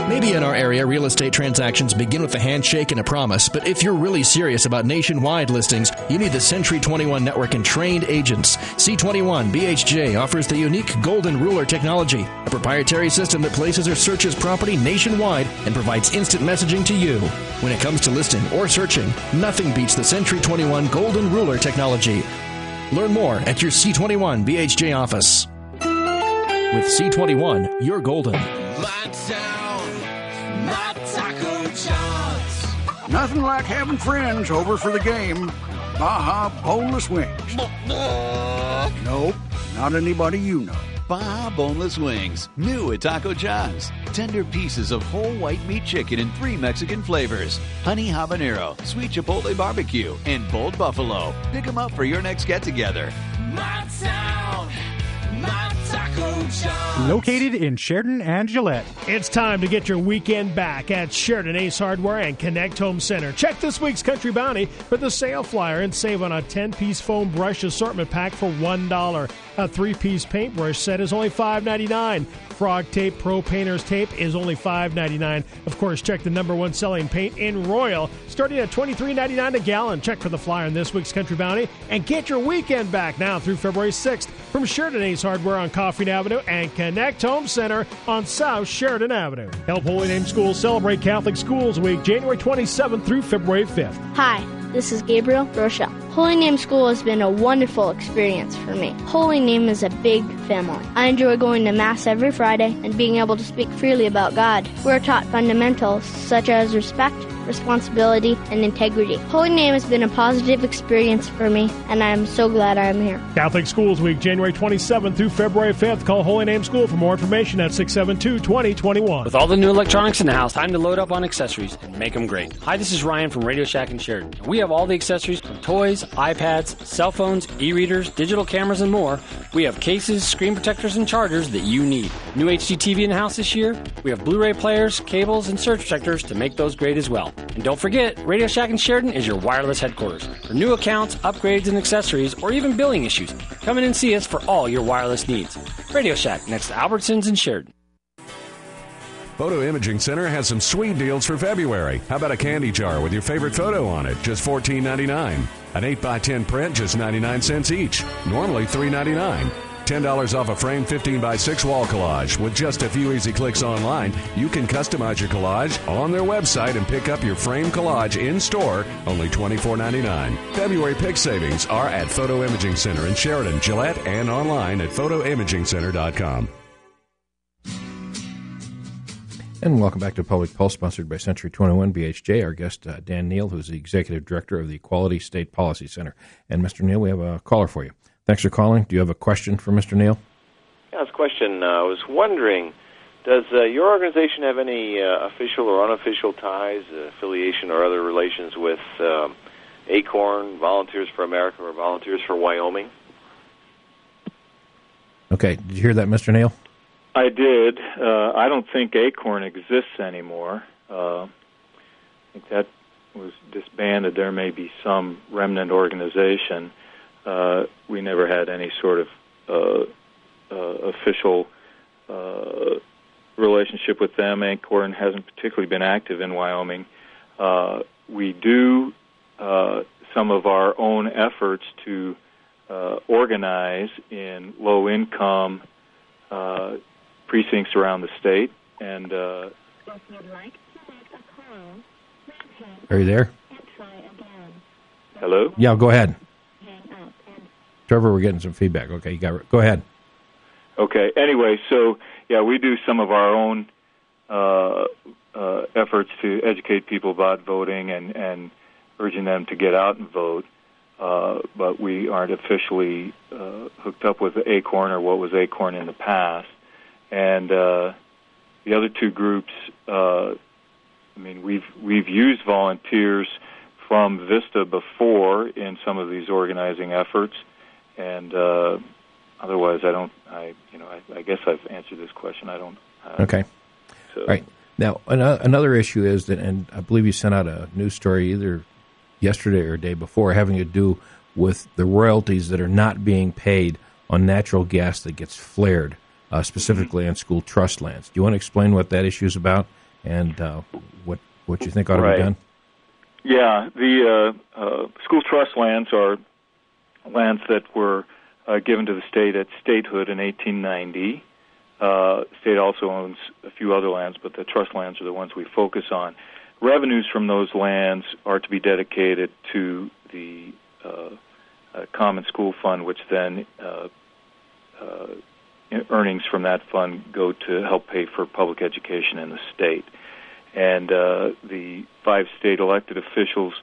Maybe in our area, real estate transactions begin with a handshake and a promise, but if you're really serious about nationwide listings, you need the Century 21 network and trained agents. C21 BHJ offers the unique Golden Ruler technology, a proprietary system that places or searches property nationwide and provides instant messaging to you. When it comes to listing or searching, nothing beats the Century 21 Golden Ruler technology. Learn more at your C21 BHJ office. With C21, you're golden. My town, my Taco John's. Nothing like having friends over for the game. Baja Boneless Wings. Nope, not anybody you know. Baja Boneless Wings, new at Taco John's. Tender pieces of whole white meat chicken in 3 Mexican flavors. Honey habanero, sweet chipotle barbecue, and bold buffalo. Pick them up for your next get-together. My town, my Taco John's. Located in Sheridan and Gillette. It's time to get your weekend back at Sheridan Ace Hardware and Connect Home Center. Check this week's Country Bounty for the sale flyer and save on a 10-piece foam brush assortment pack for $1. A 3-piece paintbrush set is only $5.99. Frog Tape Pro Painter's Tape is only $5.99. Of course, check the #1 selling paint in Royal, starting at $23.99 a gallon. Check for the flyer on this week's Country Bounty and get your weekend back now through February 6th from Sheridan Ace Hardware on Coffeen Avenue and Connect Home Center on South Sheridan Avenue. Help Holy Name Schools celebrate Catholic Schools Week, January 27th through February 5th. Hi, this is Gabriel Rochelle. Holy Name School has been a wonderful experience for me. Holy Name is a big family. I enjoy going to Mass every Friday and being able to speak freely about God. We're taught fundamentals such as respect, responsibility, and integrity. Holy Name has been a positive experience for me, and I am so glad I am here. Catholic Schools Week, January 27th through February 5th. Call Holy Name School for more information at 672-2021. With all the new electronics in the house, time to load up on accessories and make them great. Hi, this is Ryan from Radio Shack in Sheridan. We have all the accessories from toys, iPads, cell phones, e-readers, digital cameras, and more. We have cases, screen protectors, and chargers that you need. New HD TV in the house this year. We have Blu-ray players, cables, and surge protectors to make those great as well. And don't forget, Radio Shack in Sheridan is your wireless headquarters. For new accounts, upgrades, and accessories, or even billing issues, come in and see us for all your wireless needs. Radio Shack, next to Albertsons in Sheridan. Photo Imaging Center has some sweet deals for February. How about a candy jar with your favorite photo on it, just $14.99. An 8x10 print, just 99 cents each, normally $3.99. $10 off a framed 15x6 wall collage. With just a few easy clicks online, you can customize your collage on their website and pick up your framed collage in-store, only $24.99. February pick savings are at Photo Imaging Center in Sheridan, Gillette, and online at photoimagingcenter.com. And welcome back to Public Pulse, sponsored by Century 21 BHJ. Our guest, Dan Neal, who's the Executive Director of the Quality State Policy Center. And Mr. Neal, we have a caller for you. Thanks for calling. Do you have a question for Mr. Neal? Yeah, it's a question. I was wondering, does your organization have any official or unofficial ties, affiliation, or other relations with ACORN, Volunteers for America, or Volunteers for Wyoming? Okay. Did you hear that, Mr. Neal? I did. I don't think ACORN exists anymore. I think that was disbanded. There may be some remnant organization. We never had any sort of official relationship with them. ACORN hasn't particularly been active in Wyoming. We do some of our own efforts to organize in low-income precincts around the state. And are you there? Hello? Yeah, go ahead. Trevor, we're getting some feedback. Okay, you got. Go ahead. Okay. Anyway, so yeah, we do some of our own efforts to educate people about voting and urging them to get out and vote. But we aren't officially hooked up with ACORN or what was ACORN in the past. And the other two groups, I mean, we've used volunteers from VISTA before in some of these organizing efforts. And otherwise, I guess I've answered this question. I don't. Okay. So. All right. Now, another issue is that, and I believe you sent out a news story either yesterday or day before, having to do with the royalties that are not being paid on natural gas that gets flared, specifically on school trust lands. Do you want to explain what that issue is about and what you think ought to Right. be done? Yeah, the school trust lands are lands that were given to the state at statehood in 1890. State also owns a few other lands, but the trust lands are the ones we focus on. Revenues from those lands are to be dedicated to the Common School Fund, which then earnings from that fund go to help pay for public education in the state. And the 5 state elected officials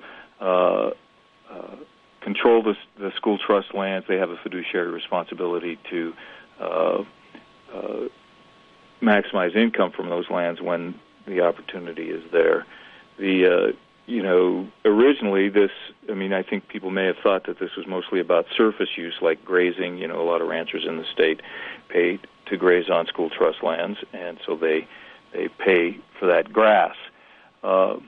control the school trust lands. They have a fiduciary responsibility to maximize income from those lands when the opportunity is there. Originally I think people may have thought that this was mostly about surface use, like grazing. A lot of ranchers in the state pay to graze on school trust lands, and so they pay for that grass. The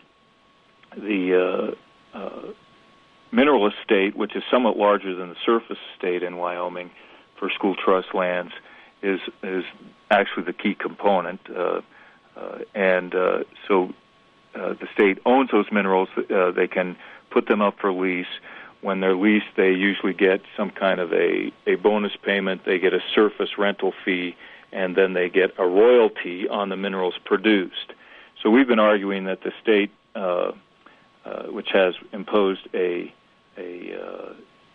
mineral estate, which is somewhat larger than the surface estate in Wyoming for school trust lands, is actually the key component. So the state owns those minerals. They can put them up for lease. When they're leased, they usually get some kind of a bonus payment. They get a surface rental fee, and then they get a royalty on the minerals produced. So we've been arguing that the state, which has imposed a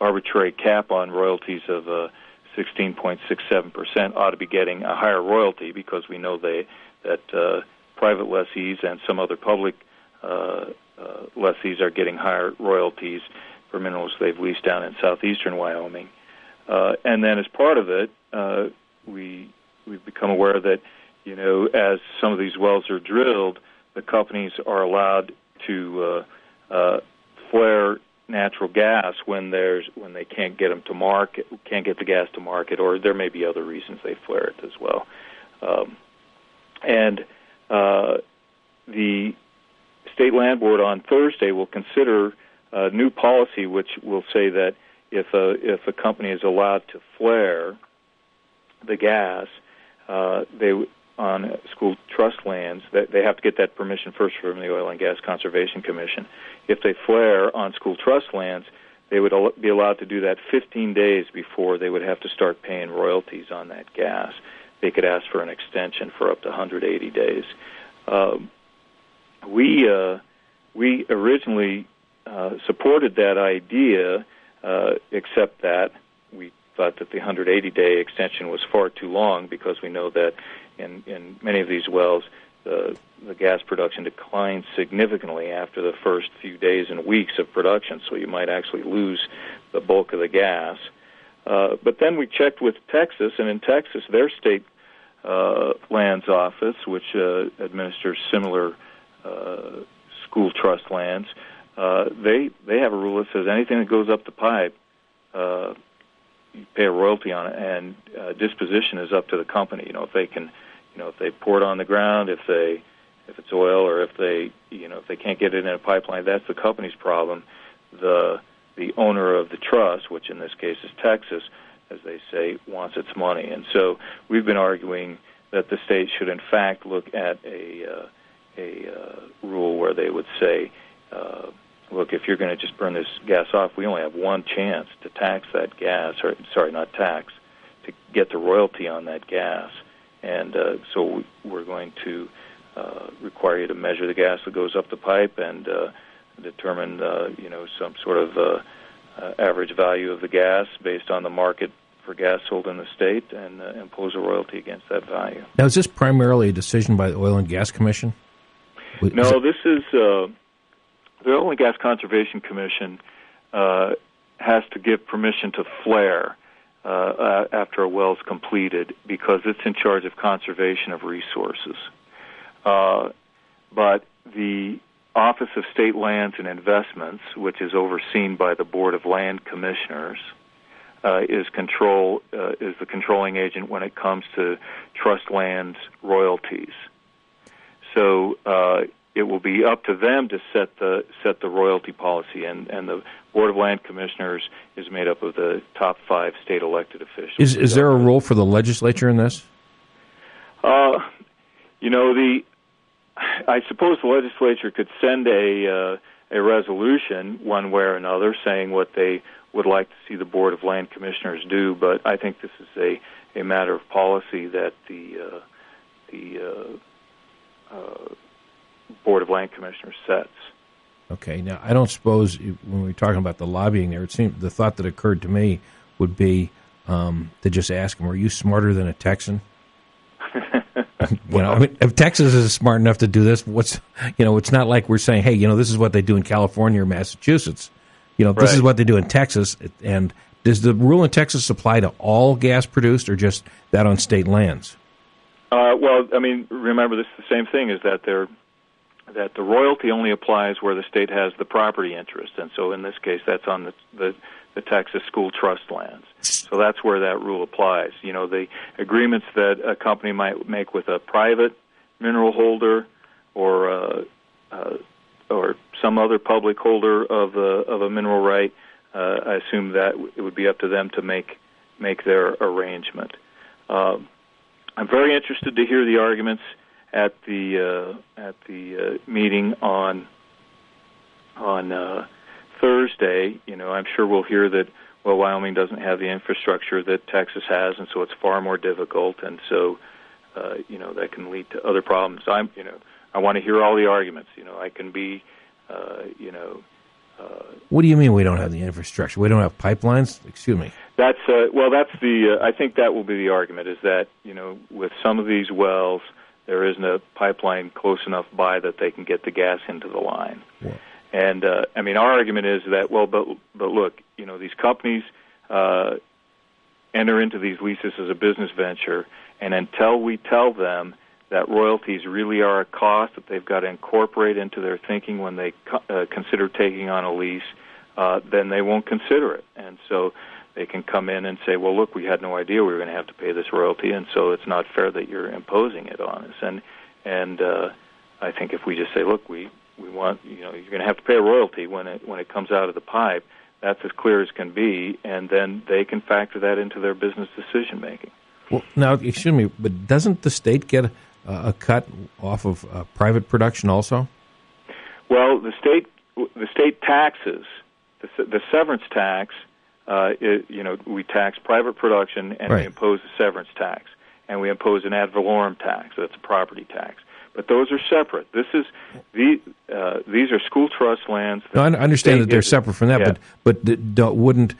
arbitrary cap on royalties of 16.67%, ought to be getting a higher royalty, because we know that private lessees and some other public lessees are getting higher royalties for minerals they've leased down in southeastern Wyoming. And then as part of it, we've become aware that, as some of these wells are drilled, the companies are allowed to flare natural gas when they can't get the gas to market, or there may be other reasons they flare it as well. The State Land Board on Thursday will consider a new policy which will say that if a company is allowed to flare the gas, on school trust lands, that they have to get that permission first from the Oil and Gas Conservation Commission. If they flare on school trust lands, they would be allowed to do that 15 days before they would have to start paying royalties on that gas. They could ask for an extension for up to 180 days. We originally supported that idea, except that we thought that the 180-day extension was far too long, because we know that in many of these wells, the gas production declines significantly after the first few days and weeks of production, so you might actually lose the bulk of the gas. But then we checked with Texas, and in Texas, their state lands office, which administers similar school trust lands, they have a rule that says anything that goes up the pipe, you pay a royalty on it, and disposition is up to the company. If they can, if they pour it on the ground, if it's oil, or if they can't get it in a pipeline, that's the company's problem. The owner of the trust, which in this case is Texas, as they say, wants its money. And so we've been arguing that the state should in fact look at a rule where they would say, look, if you're going to just burn this gas off, we only have one chance to tax that gas, to get the royalty on that gas. And so we're going to require you to measure the gas that goes up the pipe and determine, some sort of average value of the gas based on the market for gas sold in the state, and impose a royalty against that value. Now, is this primarily a decision by the Oil and Gas Commission? No, this is the Oil and Gas Conservation Commission has to give permission to flare after a well is completed, because it's in charge of conservation of resources. But the Office of State Lands and Investments, which is overseen by the Board of Land Commissioners, is the controlling agent when it comes to trust lands royalties. So it will be up to them to set the royalty policy, and the Board of Land Commissioners is made up of the top 5 state elected officials. Is there a role for the legislature in this? I suppose the legislature could send a resolution one way or another saying what they would like to see the Board of Land Commissioners do, but I think this is a matter of policy that the Board of Land Commissioners sets. Okay. Now, I don't suppose when we're talking about the lobbying there, it seemed the thought that occurred to me would be to just ask them, "Are you smarter than a Texan?" I mean, if Texas is smart enough to do this, it's not like we're saying, "Hey, this is what they do in California or Massachusetts." This is what they do in Texas. And does the rule in Texas apply to all gas produced, or just that on state lands? Well, I mean, remember, this is the same thing: is that the royalty only applies where the state has the property interest, and so in this case, that's on the Texas school trust lands. So that's where that rule applies. The agreements that a company might make with a private mineral holder or some other public holder of a mineral right, I assume that it would be up to them to make their arrangement. I'm very interested to hear the arguments at the meeting on Thursday. I'm sure we'll hear that, well, Wyoming doesn't have the infrastructure that Texas has, and so it's far more difficult, and so that can lead to other problems. I want to hear all the arguments. I can be, What do you mean we don't have the infrastructure? We don't have pipelines? Excuse me. That's I think that will be the argument, is that with some of these wells, there isn't a pipeline close enough by that they can get the gas into the line. Yeah. And our argument is that, well, but look, these companies enter into these leases as a business venture, and until we tell them that royalties really are a cost that they've got to incorporate into their thinking when they consider taking on a lease, then they won't consider it. And so they can come in and say, well, look, we had no idea we were going to have to pay this royalty, and so it's not fair that you're imposing it on us. And I think if we just say, look, we want, you're going to have to pay a royalty when it comes out of the pipe, that's as clear as can be, and then they can factor that into their business decision making. Well, now, excuse me, but doesn't the state get a cut off of private production also? Well, the state taxes the severance tax. We tax private production, and we impose a severance tax, and we impose an ad valorem tax. So that's a property tax. But those are separate. These are school trust lands. No, I understand that they're separate from that, but wouldn't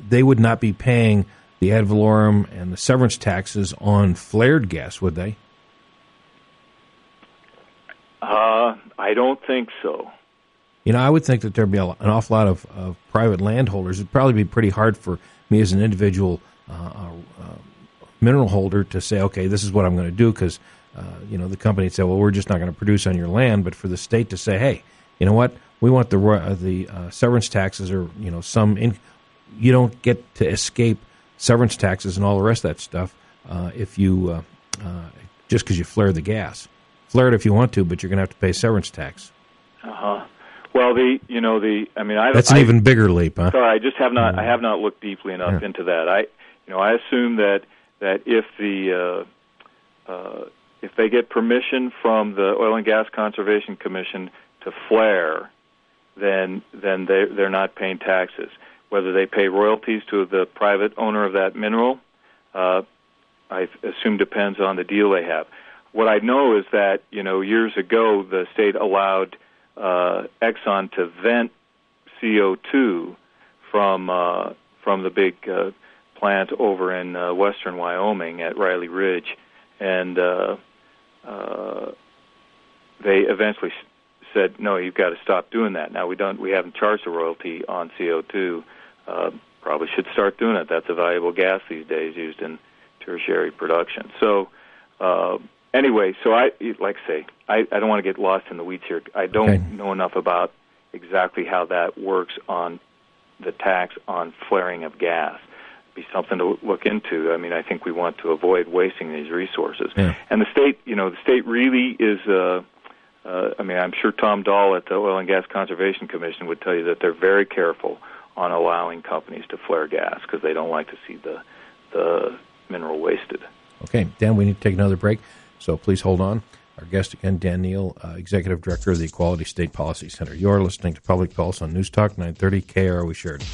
they would not be paying the ad valorem and the severance taxes on flared gas, would they? I don't think so. I would think that there'd be an awful lot of private landholders. It'd probably be pretty hard for me as an individual mineral holder to say, okay, this is what I'm going to do, because the company would say, well, we're just not going to produce on your land. But for the state to say, hey, you know what, we want the severance taxes, or you don't get to escape severance taxes and all the rest of that stuff if you just because you flare the gas. Flare it if you want to, but you're going to have to pay severance tax. Well, that's an even bigger leap, huh? Sorry, I have not looked deeply enough into that. I assume that if they get permission from the Oil and Gas Conservation Commission to flare, then they're not paying taxes. Whether they pay royalties to the private owner of that mineral, I assume depends on the deal they have. What I know is that years ago the state allowed Exxon to vent CO2 from the big plant over in western Wyoming at Riley Ridge, and they eventually said, no, you've got to stop doing that. Now we haven't charged a royalty on CO2. Probably should start doing it. That's a valuable gas these days used in tertiary production. So anyway, so I don't want to get lost in the weeds here. I don't know enough about exactly how that works on the tax on flaring of gas. It'd be something to look into. I mean, I think we want to avoid wasting these resources. Yeah. And the state really is. I'm sure Tom Dahl at the Oil and Gas Conservation Commission would tell you that they're very careful on allowing companies to flare gas because they don't like to see the mineral wasted. Okay, Dan, we need to take another break, so please hold on. Our guest again, Dan Neal, Executive Director of the Equality State Policy Center. You're listening to Public Pulse on News Talk 930 KROE Sheridan.